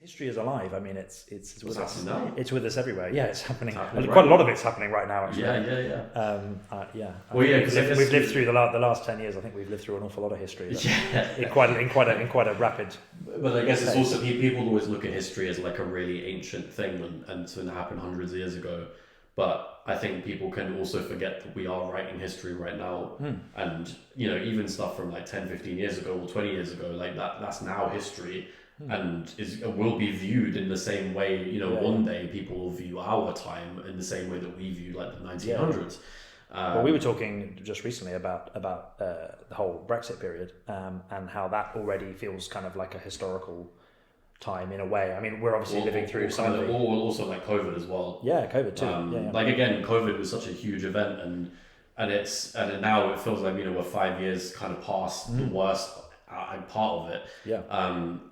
history is alive. I mean, it's with us. Now. It's with us everywhere. Yeah, it's happening. Happening Quite right a lot of it's happening right now. Actually. Yeah. Well, yeah, we've lived through the last 10 years. I think we've lived through an awful lot of history. In quite a rapid. But I guess it's also people always look at history as like a really ancient thing and something that happened hundreds of years ago. But I think people can also forget that we are writing history right now. And, even stuff from like 10, 15 years ago or 20 years ago, like that's now history and will be viewed in the same way, one day people will view our time in the same way that we view like the 1900s. Well, we were talking just recently about the whole Brexit period and how that already feels kind of like a historical time in a way. I mean, we're obviously living through some of the... Also like COVID as well. Yeah, COVID too. Like again, COVID was such a huge event and now it feels like, we're 5 years kind of past the worst part of it. Yeah.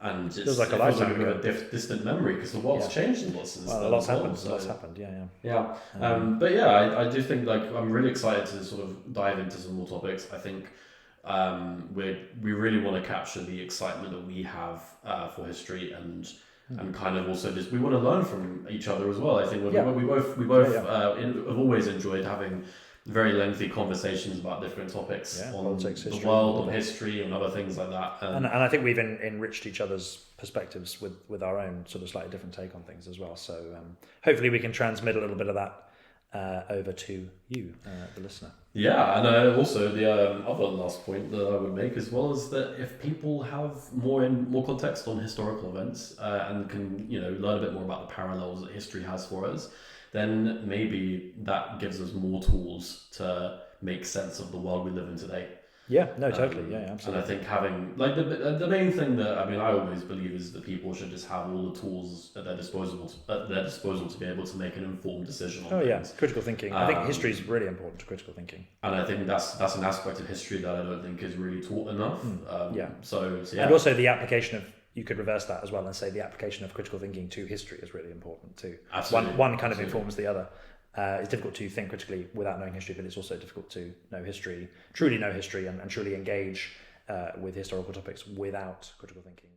And it feels like a bit of a distant memory because the world's changed a lot since then. A lot's happened. Yeah. But yeah, I do think like I'm really excited to sort of dive into some more topics. I think we really want to capture the excitement that we have for history and kind of also just we want to learn from each other as well. I think we both have always enjoyed having very lengthy conversations about different topics on politics, history, the world, on history, and other things like that. And I think we've enriched each other's perspectives with our own sort of slightly different take on things as well. So hopefully we can transmit a little bit of that over to you, the listener. Yeah, and also the other last point that I would make as well is that if people have more context on historical events and can learn a bit more about the parallels that history has for us, then maybe that gives us more tools to make sense of the world we live in today. Yeah, no, totally. Yeah, absolutely. And I think having like the main thing that I always believe is that people should just have all the tools at their disposal to be able to make an informed decision on things. Critical thinking. I think history is really important to critical thinking. And I think that's an aspect of history that I don't think is really taught enough. So yeah. And also the application of, you could reverse that as well and say the application of critical thinking to history is really important too. Absolutely. One kind of informs the other. It's difficult to think critically without knowing history, but it's also difficult to know history, truly know history and truly engage with historical topics without critical thinking.